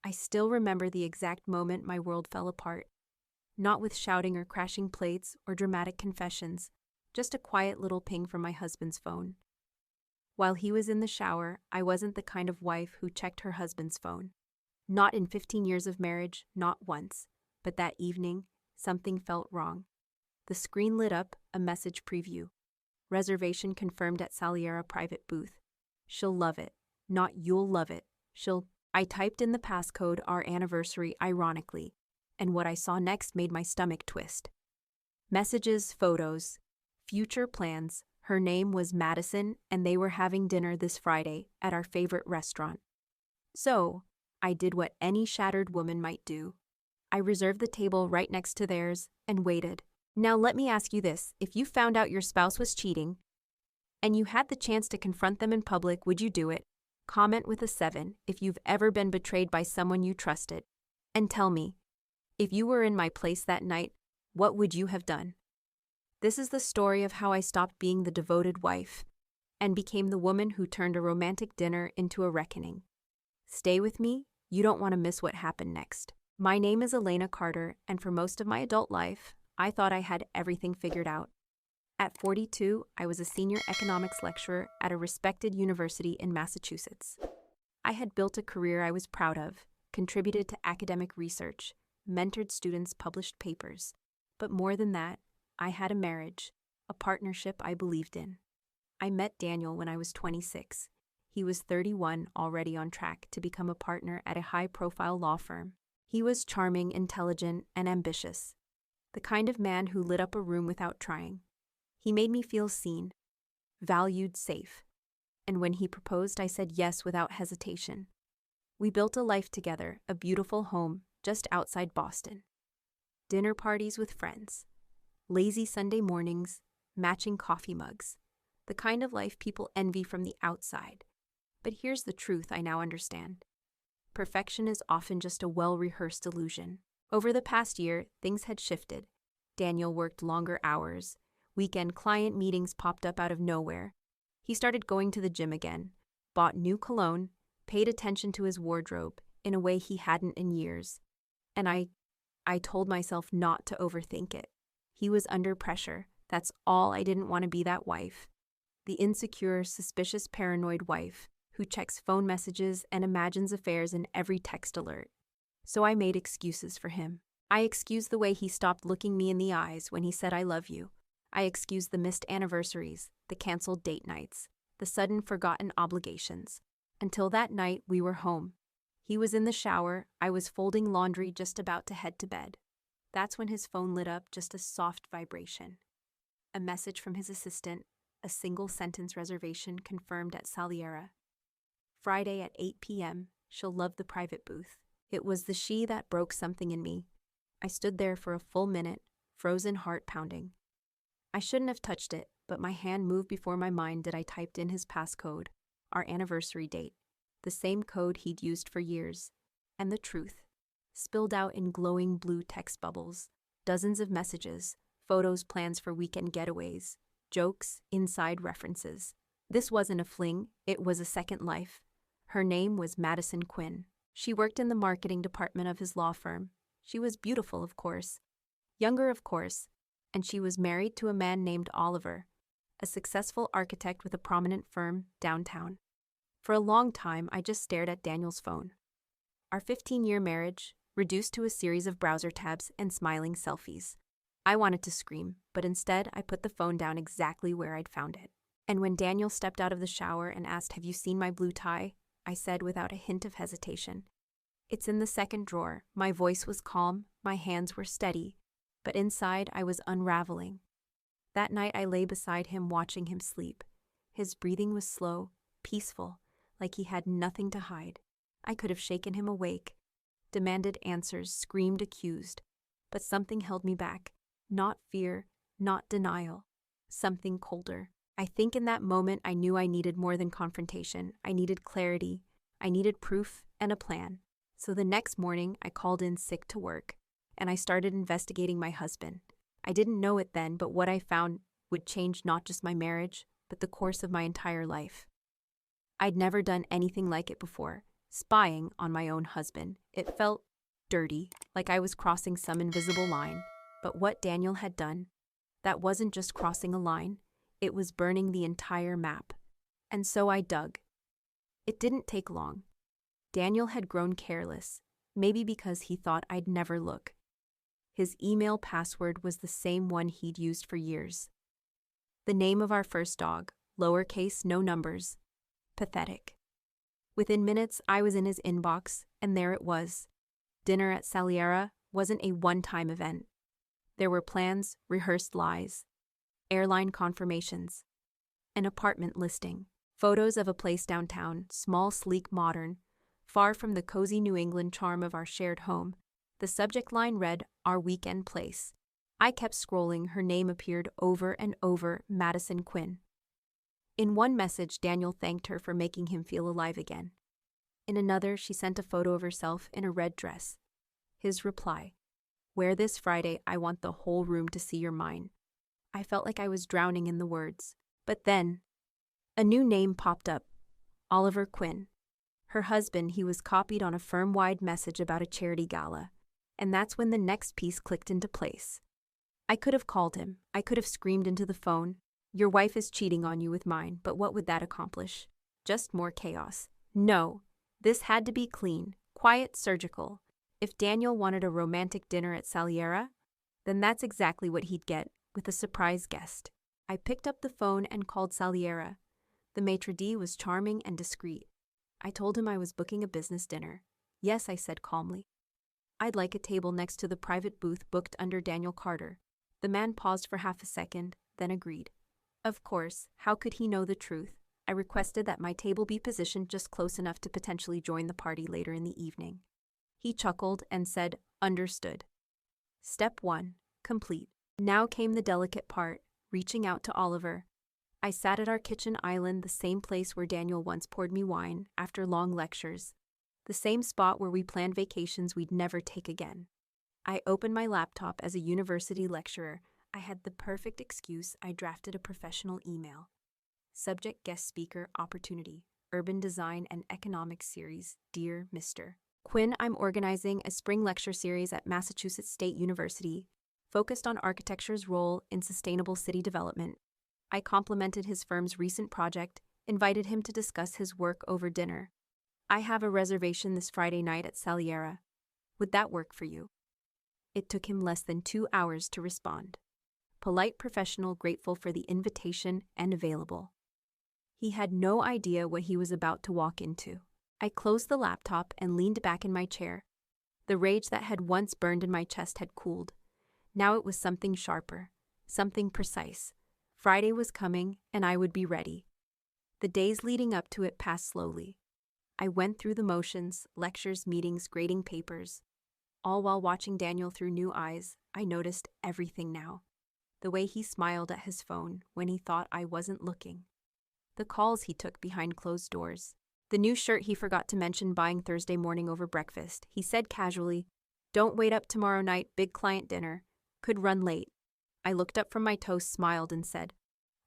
I still remember the exact moment my world fell apart. Not with shouting or crashing plates or dramatic confessions, just a quiet little ping from my husband's phone. While he was in the shower, I wasn't the kind of wife who checked her husband's phone. Not in 15 years of marriage, not once. But that evening, something felt wrong. The screen lit up, a message preview. Reservation confirmed at Saliera private booth. She'll love it. Not you'll love it. I typed in the passcode our anniversary ironically, and what I saw next made my stomach twist. Messages, photos, future plans. Her name was Madison, and they were having dinner this Friday at our favorite restaurant. So, I did what any shattered woman might do. I reserved the table right next to theirs and waited. Now let me ask you this, if you found out your spouse was cheating, and you had the chance to confront them in public, would you do it? Comment with a 7 if you've ever been betrayed by someone you trusted. And tell me, if you were in my place that night, what would you have done? This is the story of how I stopped being the devoted wife and became the woman who turned a romantic dinner into a reckoning. Stay with me, you don't want to miss what happened next. My name is Elena Carter, and for most of my adult life, I thought I had everything figured out. At 42, I was a senior economics lecturer at a respected university in Massachusetts. I had built a career I was proud of, contributed to academic research, mentored students, published papers. But more than that, I had a marriage, a partnership I believed in. I met Daniel when I was 26. He was 31, already on track to become a partner at a high-profile law firm. He was charming, intelligent, and ambitious, the kind of man who lit up a room without trying. He made me feel seen, valued, safe. And when he proposed, I said yes without hesitation. We built a life together, a beautiful home just outside Boston. Dinner parties with friends, lazy Sunday mornings, matching coffee mugs, the kind of life people envy from the outside. But here's the truth I now understand. Perfection is often just a well-rehearsed illusion. Over the past year, things had shifted. Daniel worked longer hours. Weekend client meetings popped up out of nowhere. He started going to the gym again, bought new cologne, paid attention to his wardrobe in a way he hadn't in years. And I told myself not to overthink it. He was under pressure. That's all. I didn't want to be that wife. The insecure, suspicious, paranoid wife who checks phone messages and imagines affairs in every text alert. So I made excuses for him. I excused the way he stopped looking me in the eyes when he said I love you. I excused the missed anniversaries, the canceled date nights, the sudden forgotten obligations. Until that night, we were home. He was in the shower, I was folding laundry, just about to head to bed. That's when his phone lit up, just a soft vibration. A message from his assistant, a single-sentence reservation confirmed at Saliera. Friday at 8 p.m., she'll love the private booth. It was the she that broke something in me. I stood there for a full minute, frozen, heart pounding. I shouldn't have touched it, but my hand moved before my mind did. I typed in his passcode, our anniversary date, the same code he'd used for years, and the truth spilled out in glowing blue text bubbles. Dozens of messages, photos, plans for weekend getaways, jokes, inside references. This wasn't a fling, it was a second life. Her name was Madison Quinn. She worked in the marketing department of his law firm. She was beautiful, of course, younger, of course, and she was married to a man named Oliver, a successful architect with a prominent firm downtown. For a long time, I just stared at Daniel's phone. Our 15-year marriage, reduced to a series of browser tabs and smiling selfies. I wanted to scream, but instead I put the phone down exactly where I'd found it. And when Daniel stepped out of the shower and asked, "Have you seen my blue tie?" I said without a hint of hesitation, "It's in the second drawer." My voice was calm, my hands were steady, but inside I was unraveling. That night I lay beside him watching him sleep. His breathing was slow, peaceful, like he had nothing to hide. I could have shaken him awake, demanded answers, screamed, accused, but something held me back. Not fear, not denial, something colder. I think in that moment I knew I needed more than confrontation. I needed clarity. I needed proof and a plan. So the next morning I called in sick to work, and I started investigating my husband. I didn't know it then, but what I found would change not just my marriage, but the course of my entire life. I'd never done anything like it before. spying on my own husband. It felt dirty, like I was crossing some invisible line. But what Daniel had done, that wasn't just crossing a line, it was burning the entire map. And so I dug. It didn't take long. Daniel had grown careless, maybe because he thought I'd never look. His email password was the same one he'd used for years. The name of our first dog, lowercase, no numbers. Pathetic. Within minutes, I was in his inbox, and there it was. Dinner at Saliera wasn't a one-time event. There were plans, rehearsed lies, airline confirmations, an apartment listing, photos of a place downtown, small, sleek, modern, far from the cozy New England charm of our shared home. The subject line read, "Our weekend place." I kept scrolling, her name appeared over and over, Madison Quinn. In one message, Daniel thanked her for making him feel alive again. In another, she sent a photo of herself in a red dress. His reply, "Wear this Friday, I want the whole room to see you're mine." I felt like I was drowning in the words. But then, a new name popped up, Oliver Quinn. Her husband, he was copied on a firm-wide message about a charity gala. And that's when the next piece clicked into place. I could have called him. I could have screamed into the phone, "Your wife is cheating on you with mine," but what would that accomplish? Just more chaos. No, this had to be clean, quiet, surgical. If Daniel wanted a romantic dinner at Saliera, then that's exactly what he'd get, with a surprise guest. I picked up the phone and called Saliera. The maitre d' was charming and discreet. I told him I was booking a business dinner. "Yes," I said calmly. "I'd like a table next to the private booth booked under Daniel Carter." The man paused for half a second, then agreed. Of course, how could he know the truth? I requested that my table be positioned just close enough to potentially join the party later in the evening. He chuckled and said, "Understood." Step 1, complete. Now came the delicate part, reaching out to Oliver. I sat at our kitchen island, the same place where Daniel once poured me wine after long lectures. The same spot where we planned vacations we'd never take again. I opened my laptop as a university lecturer. I had the perfect excuse. I drafted a professional email. Subject: guest speaker opportunity, urban design and economics series. Dear Mr. Quinn, I'm organizing a spring lecture series at Massachusetts State University, focused on architecture's role in sustainable city development. I complimented his firm's recent project, invited him to discuss his work over dinner. I have a reservation this Friday night at Saliera. Would that work for you? It took him less than 2 hours to respond. Polite, professional, grateful for the invitation, and available. He had no idea what he was about to walk into. I closed the laptop and leaned back in my chair. The rage that had once burned in my chest had cooled. Now it was something sharper, something precise. Friday was coming, and I would be ready. The days leading up to it passed slowly. I went through the motions, lectures, meetings, grading papers. All while watching Daniel through new eyes, I noticed everything now. The way he smiled at his phone when he thought I wasn't looking. The calls he took behind closed doors. The new shirt he forgot to mention buying Thursday morning over breakfast. He said casually, "Don't wait up tomorrow night, big client dinner. Could run late." I looked up from my toast, smiled, and said,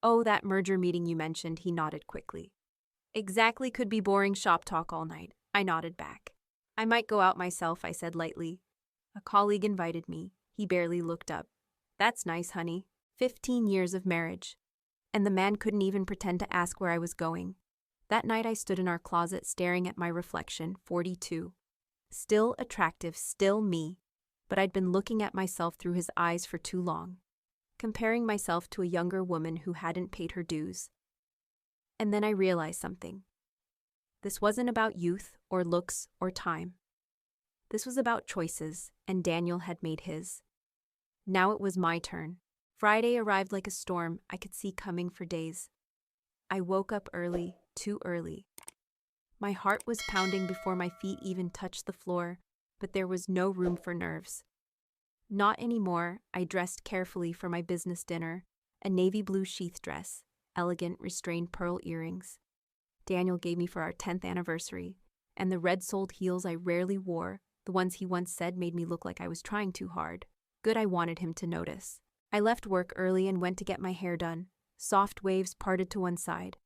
"Oh, that merger meeting you mentioned." He nodded quickly. "Exactly, could be boring shop talk all night." I nodded back. "I might go out myself," I said lightly. "A colleague invited me." He barely looked up. "That's nice, honey. 15 years of marriage." And the man couldn't even pretend to ask where I was going. That night I stood in our closet staring at my reflection, 42. Still attractive, still me, but I'd been looking at myself through his eyes for too long, comparing myself to a younger woman who hadn't paid her dues. And then I realized something. This wasn't about youth or looks or time. This was about choices, and Daniel had made his. Now it was my turn. Friday arrived like a storm I could see coming for days. I woke up early, too early. My heart was pounding before my feet even touched the floor, but there was no room for nerves. Not anymore. I dressed carefully for my business dinner, a navy blue sheath dress, elegant restrained pearl earrings. Daniel gave me for our 10th anniversary, and the red-soled heels I rarely wore, the ones he once said made me look like I was trying too hard. Good, I wanted him to notice. I left work early and went to get my hair done. Soft waves parted to one side.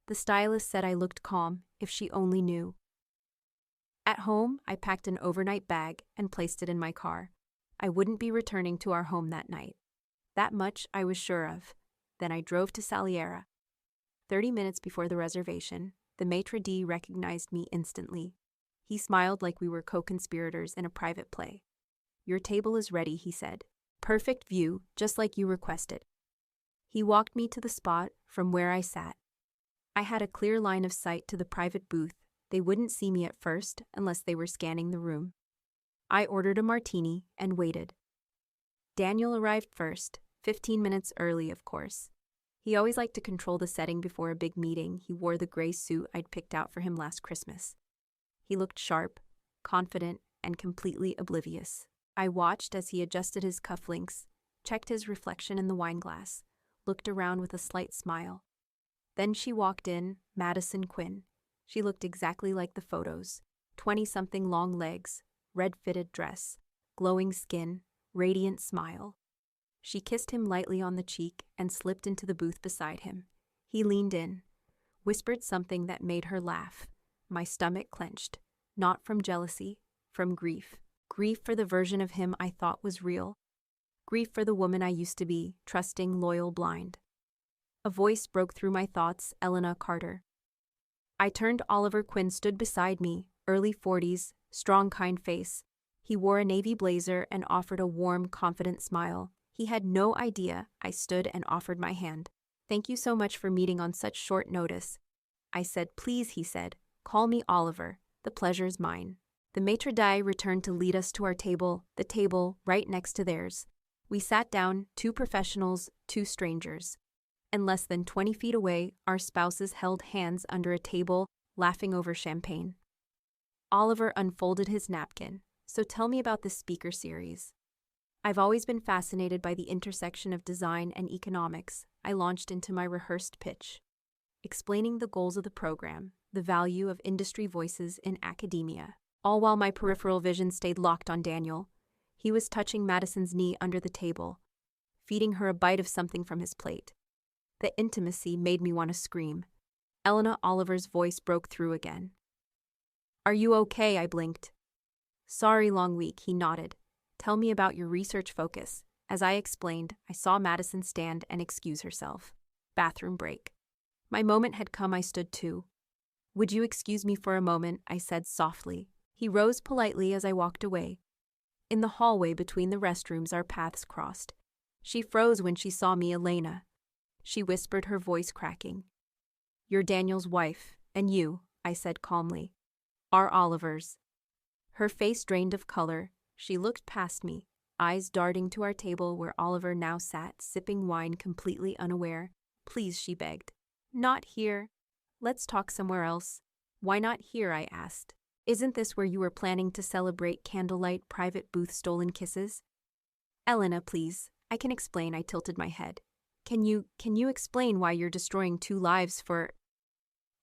The stylist said I looked calm, if she only knew. At home, I packed an overnight bag and placed it in my car. I wouldn't be returning to our home that night. That much I was sure of. Then I drove to Saliera. 30 minutes before the reservation, the maitre d' recognized me instantly. He smiled like we were co-conspirators in a private play. "Your table is ready," he said. "Perfect view, just like you requested." He walked me to the spot from where I sat. I had a clear line of sight to the private booth. They wouldn't see me at first unless they were scanning the room. I ordered a martini and waited. Daniel arrived first, 15 minutes early, of course. He always liked to control the setting before a big meeting. He wore the gray suit I'd picked out for him last Christmas. He looked sharp, confident, and completely oblivious. I watched as he adjusted his cufflinks, checked his reflection in the wine glass, looked around with a slight smile. Then she walked in, Madison Quinn. She looked exactly like the photos. 20-something long legs, red-fitted dress, glowing skin, radiant smile. She kissed him lightly on the cheek and slipped into the booth beside him. He leaned in, whispered something that made her laugh. My stomach clenched, not from jealousy, from grief. Grief for the version of him I thought was real. Grief for the woman I used to be, trusting, loyal, blind. A voice broke through my thoughts, Elena Carter. I turned. Oliver Quinn stood beside me, early 40s, strong, kind face. He wore a navy blazer and offered a warm, confident smile. He had no idea I stood and offered my hand. "Thank you so much for meeting on such short notice." I said. "Please," he said. "Call me Oliver. The pleasure's mine." The maitre d' returned to lead us to our table, the table right next to theirs. We sat down, two professionals, two strangers. And less than 20 feet away, our spouses held hands under a table, laughing over champagne. Oliver unfolded his napkin. "So tell me about this speaker series." I've always been fascinated by the intersection of design and economics. I launched into my rehearsed pitch, explaining the goals of the program, the value of industry voices in academia, all while my peripheral vision stayed locked on Daniel. He was touching Madison's knee under the table, feeding her a bite of something from his plate. The intimacy made me want to scream. Elena Oliver's voice broke through again. "Are you okay?" I blinked. "Sorry, long week," he nodded. "Tell me about your research focus." As I explained, I saw Madison stand and excuse herself. Bathroom break. My moment had come. I stood too. "Would you excuse me for a moment?" I said softly. He rose politely as I walked away. In the hallway between the restrooms, our paths crossed. She froze when she saw me. "Elena," she whispered, her voice cracking. "You're Daniel's wife, and you," I said calmly, "are Oliver's." Her face drained of color. She looked past me, eyes darting to our table where Oliver now sat, sipping wine, completely unaware. "Please," she begged. "Not here. Let's talk somewhere else." "Why not here?" I asked. "Isn't this where you were planning to celebrate candlelight, private booth, stolen kisses?" "Elena, please. I can explain." I tilted my head. Can you explain why you're destroying 2 lives for—"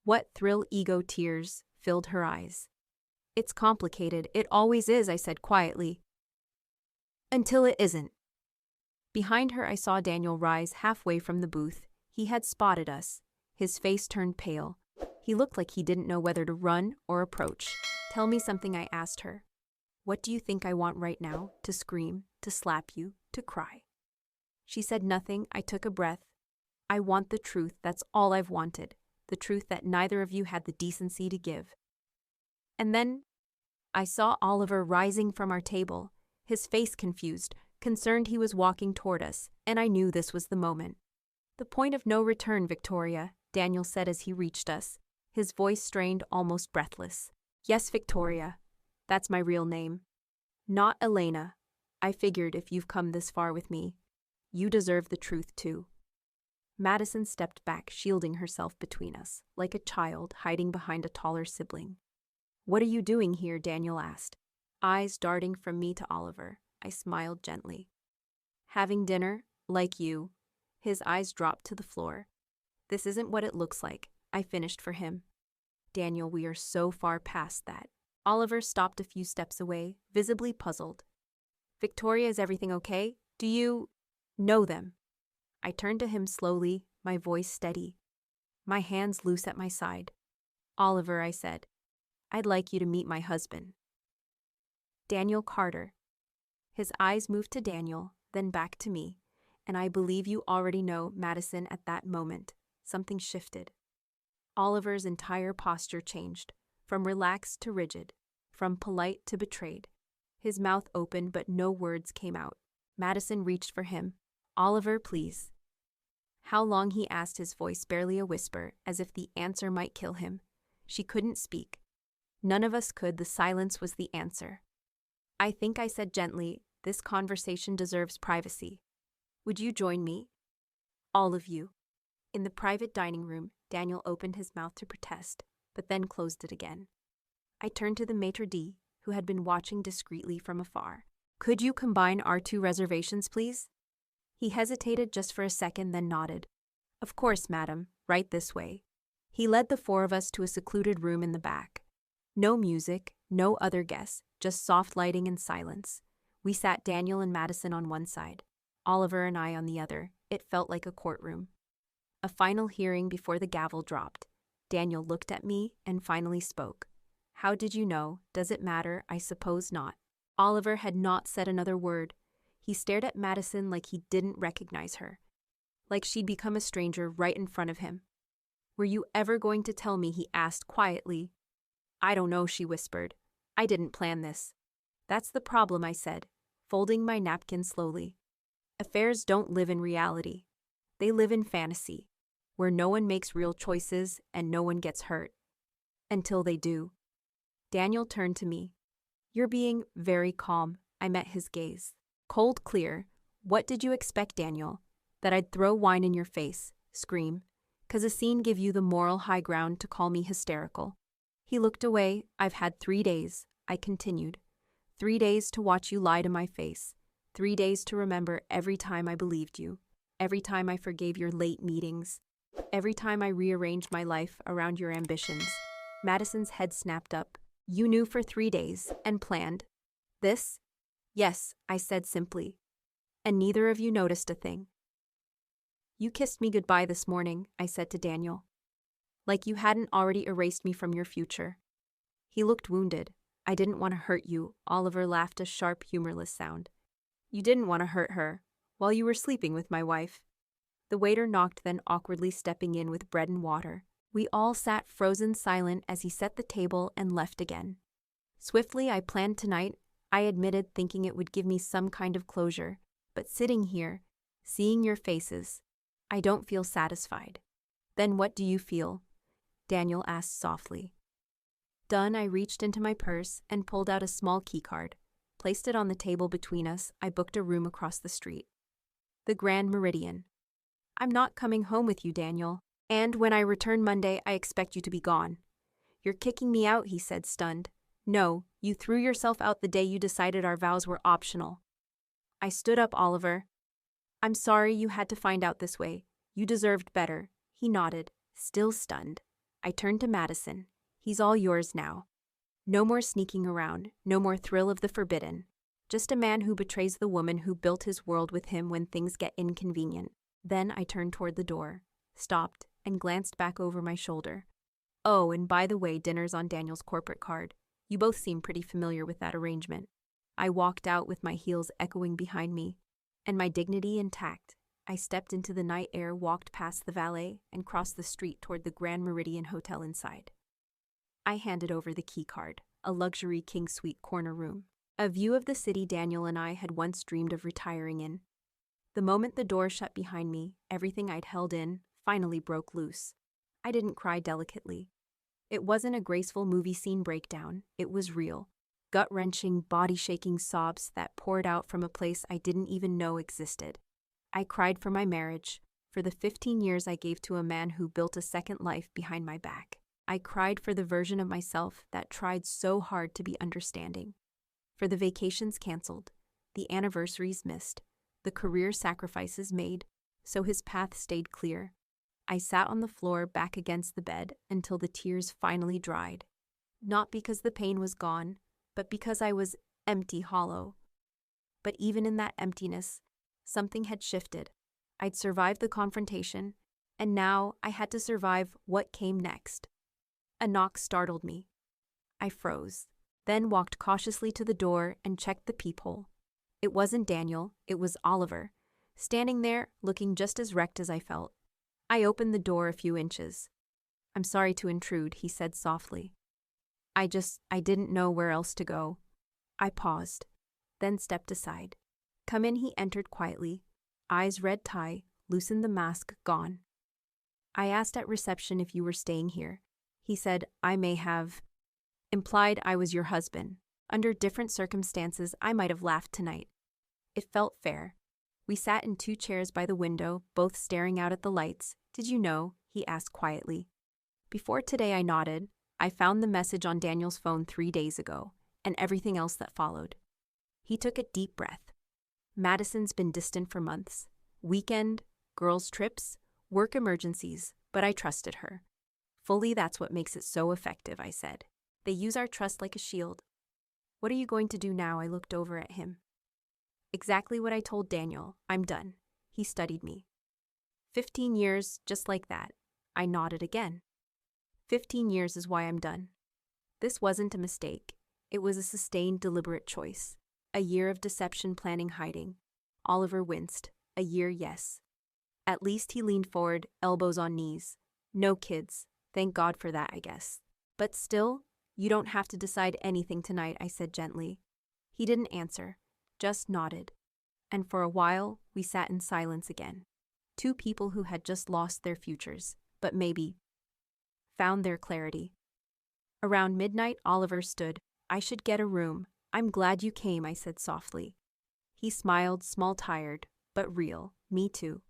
What thrill, ego tears filled her eyes. "It's complicated. It always is," I said quietly. "Until it isn't." Behind her, I saw Daniel rise halfway from the booth. He had spotted us. His face turned pale. He looked like he didn't know whether to run or approach. "Tell me something," I asked her. "What do you think I want right now? To scream, to slap you, to cry?" She said nothing. I took a breath. "I want the truth. That's all I've wanted. The truth that neither of you had the decency to give." And then I saw Oliver rising from our table, his face confused, concerned. He was walking toward us, and I knew this was the moment. "The point of no return, Victoria," Daniel said as he reached us, his voice strained, almost breathless. "Yes, Victoria. That's my real name. Not Elena. I figured if you've come this far with me, you deserve the truth too." Madison stepped back, shielding herself between us, like a child hiding behind a taller sibling. "What are you doing here?" Daniel asked, eyes darting from me to Oliver. I smiled gently. "Having dinner, like you." His eyes dropped to the floor. "This isn't what it looks like," I finished for him. "Daniel, we are so far past that." Oliver stopped a few steps away, visibly puzzled. "Victoria, is everything okay? Do you know them?" I turned to him slowly, my voice steady, my hands loose at my side. "Oliver," I said, I'd like you to meet my husband. Daniel Carter. His eyes moved to Daniel, then back to me, and I believe you already know Madison at that moment. Something shifted. Oliver's entire posture changed, from relaxed to rigid, from polite to betrayed. His mouth opened, but no words came out. Madison reached for him. Oliver, please. How long, he asked, his voice barely a whisper, as if the answer might kill him. She couldn't speak. None of us could. The silence was the answer. I think I said gently, this conversation deserves privacy. Would you join me? All of you. In the private dining room, Daniel opened his mouth to protest, but then closed it again. I turned to the maitre d', who had been watching discreetly from afar. Could you combine our 2 reservations, please? He hesitated just for a second, then nodded. Of course, madam, right this way. He led the 4 of us to a secluded room in the back. No music, no other guests, just soft lighting and silence. We sat, Daniel and Madison on one side, Oliver and I on the other. It felt like a courtroom. A final hearing before the gavel dropped. Daniel looked at me and finally spoke. How did you know? Does it matter? I suppose not. Oliver had not said another word. He stared at Madison like he didn't recognize her, like she'd become a stranger right in front of him. Were you ever going to tell me? He asked quietly. I don't know, she whispered. I didn't plan this. That's the problem, I said, folding my napkin slowly. Affairs don't live in reality. They live in fantasy, where no one makes real choices and no one gets hurt. Until they do. Daniel turned to me. You're being very calm. I met his gaze. Cold, clear. What did you expect, Daniel? That I'd throw wine in your face, scream, 'cause a scene give you the moral high ground to call me hysterical? He looked away. I've had 3 days, I continued. 3 days to watch you lie to my face. 3 days to remember every time I believed you. Every time I forgave your late meetings. Every time I rearranged my life around your ambitions. Madison's head snapped up. You knew for 3 days and planned this? Yes, I said simply. And neither of you noticed a thing. You kissed me goodbye this morning, I said to Daniel. Like you hadn't already erased me from your future. He looked wounded. I didn't want to hurt you. Oliver laughed, a sharp, humorless sound. You didn't want to hurt her while you were sleeping with my wife. The waiter knocked, then awkwardly stepping in with bread and water. We all sat frozen silent as he set the table and left again. Swiftly, I planned tonight, I admitted, thinking it would give me some kind of closure. But sitting here, seeing your faces, I don't feel satisfied. Then what do you feel? Daniel asked softly. Done, I reached into my purse and pulled out a small keycard. Placed it on the table between us. I booked a room across the street. The Grand Meridian. I'm not coming home with you, Daniel. And when I return Monday, I expect you to be gone. You're kicking me out, he said, stunned. No, you threw yourself out the day you decided our vows were optional. I stood up, Oliver. I'm sorry you had to find out this way. You deserved better. He nodded, still stunned. I turned to Madison. He's all yours now. No more sneaking around, no more thrill of the forbidden. Just a man who betrays the woman who built his world with him when things get inconvenient. Then I turned toward the door, stopped, and glanced back over my shoulder. Oh, and by the way, dinner's on Daniel's corporate card. You both seem pretty familiar with that arrangement. I walked out with my heels echoing behind me, and my dignity intact. I stepped into the night air, walked past the valet, and crossed the street toward the Grand Meridian Hotel inside. I handed over the key card, a luxury king suite corner room, a view of the city Daniel and I had once dreamed of retiring in. The moment the door shut behind me, everything I'd held in finally broke loose. I didn't cry delicately. It wasn't a graceful movie scene breakdown. It was real, gut-wrenching, body-shaking sobs that poured out from a place I didn't even know existed. I cried for my marriage, for the 15 years I gave to a man who built a second life behind my back. I cried for the version of myself that tried so hard to be understanding, for the vacations canceled, the anniversaries missed, the career sacrifices made, so his path stayed clear. I sat on the floor back against the bed until the tears finally dried, not because the pain was gone, but because I was empty, hollow. But even in that emptiness, something had shifted. I'd survived the confrontation, and now I had to survive what came next. A knock startled me. I froze, then walked cautiously to the door and checked the peephole. It wasn't Daniel, it was Oliver, standing there, looking just as wrecked as I felt. I opened the door a few inches. "I'm sorry to intrude," he said softly. I didn't know where else to go." I paused, then stepped aside. "Come in," he entered quietly, eyes red tie, loosened the mask, gone. "I asked at reception if you were staying here." He said, "I may have implied I was your husband. Under different circumstances, I might have laughed tonight." It felt fair. We sat in 2 chairs by the window, both staring out at the lights. "Did you know?" he asked quietly. Before today, I nodded. "I found the message on Daniel's phone 3 days ago, and everything else that followed." He took a deep breath. "Madison's been distant for months. Weekend, girls' trips, work emergencies, but I trusted her. Fully, that's what makes it so effective," I said. "They use our trust like a shield." "What are you going to do now?" I looked over at him. "Exactly what I told Daniel. I'm done." He studied me. 15 years, just like that." I nodded again. 15 years is why I'm done." This wasn't a mistake. It was a sustained, deliberate choice. A year of deception, planning, hiding. Oliver winced. A year, yes. At least he leaned forward, elbows on knees. "No kids. Thank God for that, I guess. But still, you don't have to decide anything tonight," I said gently. He didn't answer, just nodded. And for a while, we sat in silence again. 2 people who had just lost their futures, but maybe found their clarity. Around midnight, Oliver stood. "I should get a room. I'm glad you came," I said softly. He smiled, small, tired, but real. "Me too."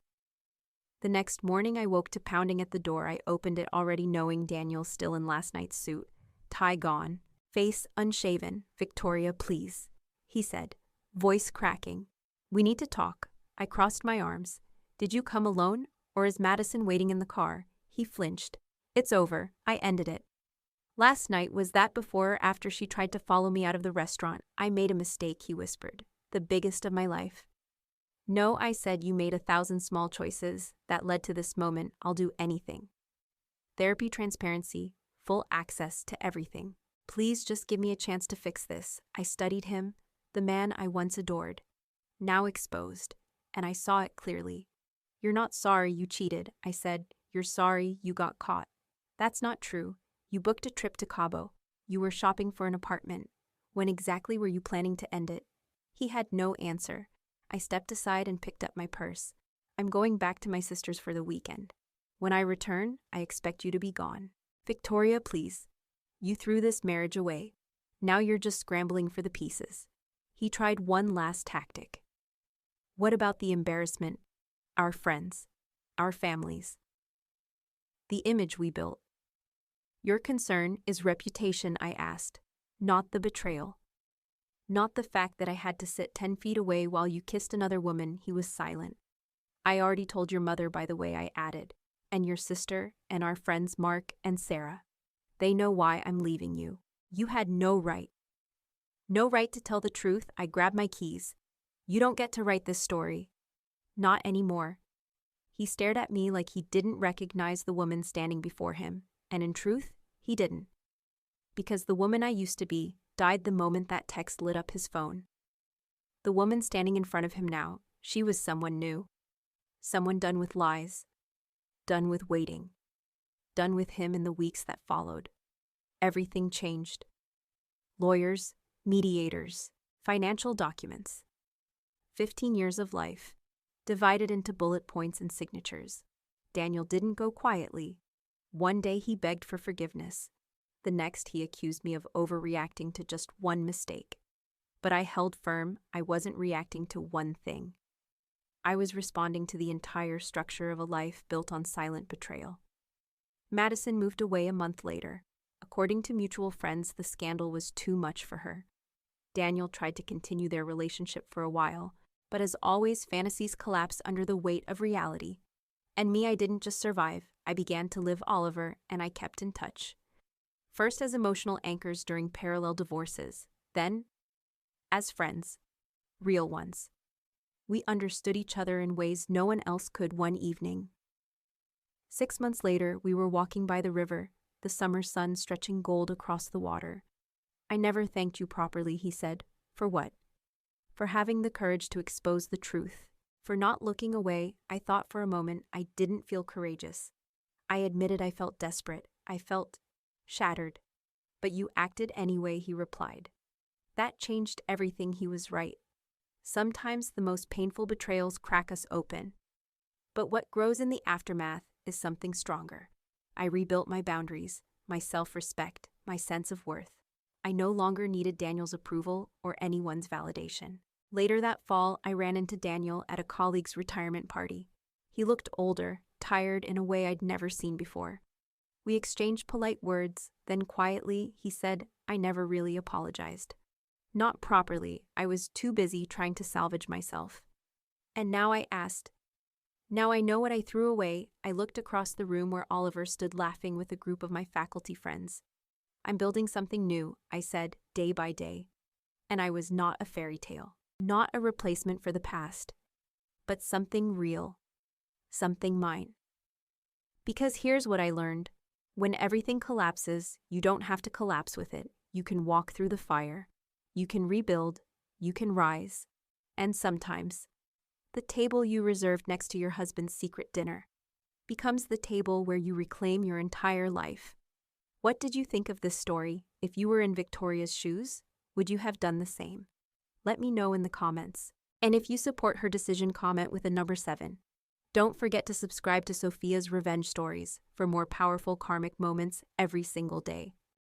The next morning, I woke to pounding at the door. I opened it, already knowing Daniel still in last night's suit, tie gone, face unshaven. "Victoria, please," he said, voice cracking. "We need to talk." I crossed my arms. "Did you come alone, or is Madison waiting in the car?" He flinched. "It's over. I ended it." "Last night, was that before or after she tried to follow me out of the restaurant?" "I made a mistake," he whispered. "The biggest of my life." "No," I said, "you made 1,000 small choices that led to this moment. I'll do anything. Therapy, transparency, full access to everything. Please just give me a chance to fix this." I studied him, the man I once adored, now exposed, and I saw it clearly. "You're not sorry you cheated," I said. "You're sorry you got caught." "That's not true. You booked a trip to Cabo. You were shopping for an apartment. When exactly were you planning to end it?" He had no answer. I stepped aside and picked up my purse. "I'm going back to my sister's for the weekend. When I return, I expect you to be gone. Victoria, please. You threw this marriage away. Now you're just scrambling for the pieces." He tried one last tactic. "What about the embarrassment? Our friends, our families, the image we built?" "Your concern is reputation," I asked, "not the betrayal. Not the fact that I had to sit 10 feet away while you kissed another woman." He was silent. "I already told your mother, by the way," I added, "and your sister, and our friends Mark and Sarah. They know why I'm leaving you. You had no right. No right to tell the truth." I grabbed my keys. "You don't get to write this story. Not anymore." He stared at me like he didn't recognize the woman standing before him, and in truth, he didn't. Because the woman I used to be died the moment that text lit up his phone. The woman standing in front of him now, she was someone new. Someone done with lies. Done with waiting. Done with him in the weeks that followed. Everything changed. Lawyers, mediators, financial documents. 15 years of life, divided into bullet points and signatures. Daniel didn't go quietly. One day he begged for forgiveness. The next he accused me of overreacting to just one mistake. But I held firm. I wasn't reacting to one thing. I was responding to the entire structure of a life built on silent betrayal. Madison moved away a month later. According to mutual friends, the scandal was too much for her. Daniel tried to continue their relationship for a while, but as always, fantasies collapse under the weight of reality. And me, I didn't just survive. I began to live Oliver, and I kept in touch. First as emotional anchors during parallel divorces, then as friends, real ones. We understood each other in ways no one else could. One evening, 6 months later, we were walking by the river, the summer sun stretching gold across the water. I never thanked you properly, he said. For what? For having the courage to expose the truth. For not looking away. I thought for a moment I didn't feel courageous. I admitted I felt desperate. I felt shattered. But you acted anyway, he replied. That changed everything. He was right. Sometimes the most painful betrayals crack us open. But what grows in the aftermath is something stronger. I rebuilt my boundaries, my self-respect, my sense of worth. I no longer needed Daniel's approval or anyone's validation. Later that fall, I ran into Daniel at a colleague's retirement party. He looked older, tired in a way I'd never seen before. We exchanged polite words, then quietly, he said, I never really apologized. Not properly. I was too busy trying to salvage myself. And now I asked. Now I know what I threw away. I looked across the room where Oliver stood laughing with a group of my faculty friends. I'm building something new, I said, day by day. And I was not a fairy tale, not a replacement for the past, but something real, something mine. Because here's what I learned. When everything collapses, you don't have to collapse with it. You can walk through the fire. You can rebuild. You can rise. And sometimes, the table you reserved next to your husband's secret dinner becomes the table where you reclaim your entire life. What did you think of this story? If you were in Victoria's shoes, would you have done the same? Let me know in the comments. And if you support her decision, comment with a number 7. Don't forget to subscribe to Sophia's Revenge Stories for more powerful karmic moments every single day.